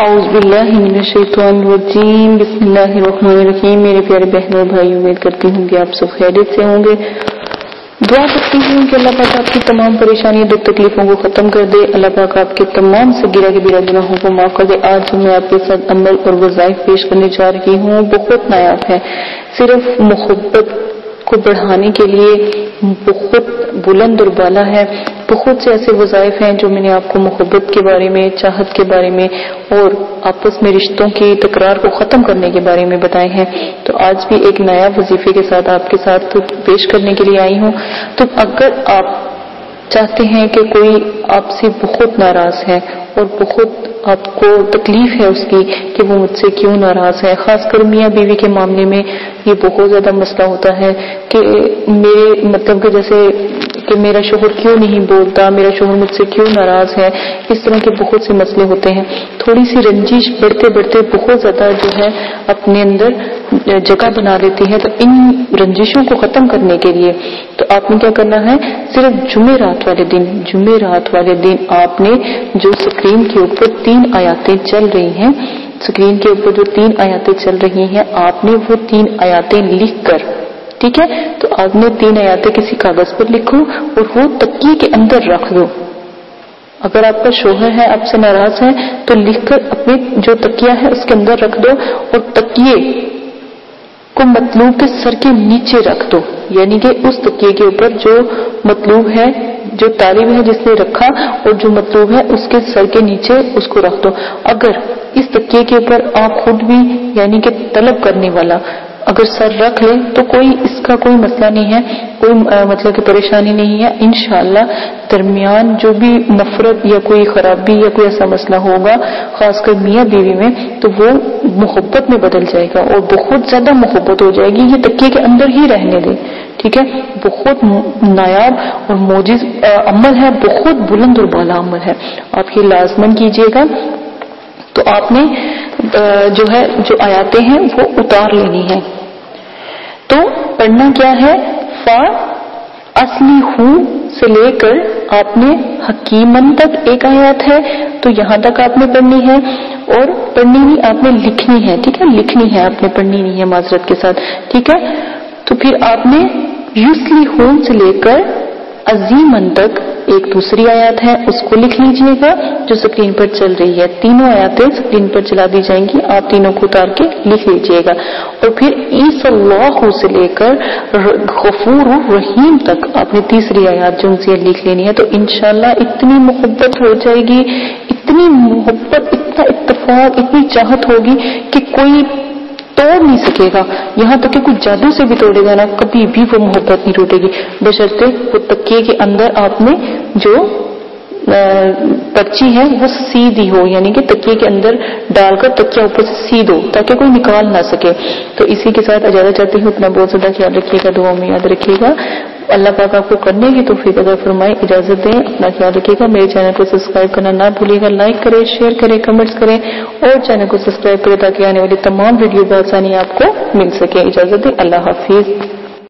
اعوذ باللہ من الشیطان الرجیم بسم اللہ الرحمن الرحیم. میرے پیارے بہنوں اور بھائی، امید کرتی ہوں کہ آپ سب خیریت سے ہوں گے. دعا کرتی ہوں کہ اللہ پاک آپ کی تمام پریشانیاں دکھ تکلیفوں کو ختم کر دے. اللہ پاک آپ کے تمام صغیرہ کبیرہ گناہوں کو معاف کر دے. آج جو میں آپ کے ساتھ عمل اور وظائف پیش کرنے جا رہی ہوں بہت نایاب ہے. صرف محبت کو بڑھانے کے لیے بہت بلند اور بالا ہے. بہت سے ایسے وظائف ہیں جو میں نے آپ کو محبت کے بارے میں، چاہت کے بارے میں اور آپس میں رشتوں کی تکرار کو ختم کرنے کے بارے میں بتائے ہیں. تو آج بھی ایک نیا وظیفے کے ساتھ آپ کے ساتھ پیش کرنے کے لیے آئی ہوں. تو اگر آپ چاہتے ہیں کہ کوئی آپ سے بہت ناراض ہے اور بہت آپ کو تکلیف ہے اس کی کہ وہ مجھ سے کیوں ناراض ہے، خاص کر میاں بیوی کے معاملے میں یہ بہت زیادہ مسئلہ ہوتا ہے کہ میرے مطلب کہ جیسے کہ میرا شوہر کیوں نہیں بولتا، میرا شوہر مجھ سے کیوں ناراض ہے، اس طرح کے بہت سے مسئلے ہوتے ہیں. تھوڑی سی رنجش بڑھتے بڑھتے بہت زیادہ جو ہے اپنے اندر جگہ بنا لیتی ہے. تو ان رنجشوں کو ختم کرنے کے لیے تو آپ نے کیا کرنا ہے، صرف جمعرات والے دن آپ نے جو اسکرین کے اوپر 3 آیاتیں چل رہی ہیں، اسکرین کے اوپر جو 3 آیاتیں چل رہی ہیں، آپ نے وہ 3 آیاتیں لکھ کر، ٹھیک ہے، تو آپ نے 3 آیاتیں کسی کاغذ پر لکھو اور وہ تکیے کے اندر رکھ دو. اگر آپ کا شوہر ہے آپ سے ناراض ہے تو لکھ کر اپنے جو تکیہ ہے اس کے اندر رکھ دو اور تکیے کو مطلوب کے سر کے نیچے رکھ دو. یعنی کہ اس تکیے کے اوپر جو مطلوب ہے، جو طالب ہے جس نے رکھا، اور جو مطلوب ہے اس کے سر کے نیچے اس کو رکھ دو. اگر اس تکیے کے اوپر آپ خود بھی یعنی کہ طلب کرنے والا اگر سر رکھ لے تو اس کا کوئی مسئلہ نہیں ہے، کوئی مطلب کہ پریشانی نہیں ہے. انشاءاللہ درمیان جو بھی نفرت یا کوئی خرابی یا کوئی ایسا مسئلہ ہوگا خاص کر میاں بیوی میں تو وہ محبت میں بدل جائے گا اور بہت زیادہ محبت ہو جائے گی. یہ تکیے کے اندر ہی رہنے دیں، ٹھیک ہے. بہت نایاب اور معجز عمل ہے، بہت بلند اور بالا عمل ہے. آپ یہ لازمن کیجیے گا. تو آپ نے جو آیاتیں ہیں وہ اتار لینی ہے. تو پڑھنا کیا ہے، فا اصلی ہوں سے لے کر آپ نے حکیمن تک ایک آیات ہے تو یہاں تک آپ نے پڑھنی ہے. اور پڑھنی نہیں، آپ نے لکھنی ہے، ٹھیک ہے، لکھنی ہے، آپ نے پڑھنی نہیں ہے معذرت کے ساتھ، ٹھیک ہے. تو پھر آپ نے یوسلی ہوں سے لے کر عظیمن تک ایک دوسری آیات ہے اس کو لکھ لیجئے گا جو سکرین پر چل رہی ہے. تینوں آیاتیں سکرین پر چلا دی جائیں گی، آپ تینوں کو اتار کے لکھ لیجئے گا. اور پھر عیسی اللہ سے لے کر غفور رحیم تک آپ نے تیسری آیات جو سے لکھ لینی ہے. تو انشاءاللہ اتنی محبت ہو جائے گی، اتنی محبت، اتنا اتفاق، اتنی چاہت ہوگی کہ کوئی توڑ نہیں سکے گا. یہاں تک کہ کچھ جادو سے بھی توڑے گا نا، کبھی بھی وہ محبت نہیں ٹوٹے گی بشرطے وہ تکیے کے اندر آپ نے جو پرچی ہے وہ سیدھی ہو، یعنی کہ تکیے کے اندر ڈال کر تکیہ اوپر سے سیدھ ہو تاکہ کوئی نکال نہ سکے. تو اسی کے ساتھ اجازت چاہتی ہوں. اپنا بہت زیادہ خیال رکھیے گا، دعاؤں میں یاد رکھیے گا. اللہ پاک آپ کو کرنے کی توفیق عطا فرمائے. اجازت دیں، اپنا خیال رکھیے گا. میرے چینل کو سبسکرائب کرنا نہ بھولیے گا. لائک کریں، شیئر کریں، کمنٹس کریں اور چینل کو سبسکرائب کریں تاکہ آنے والی تمام ویڈیو بآسانی آپ کو مل سکے. اجازت دیں، اللہ حافظ.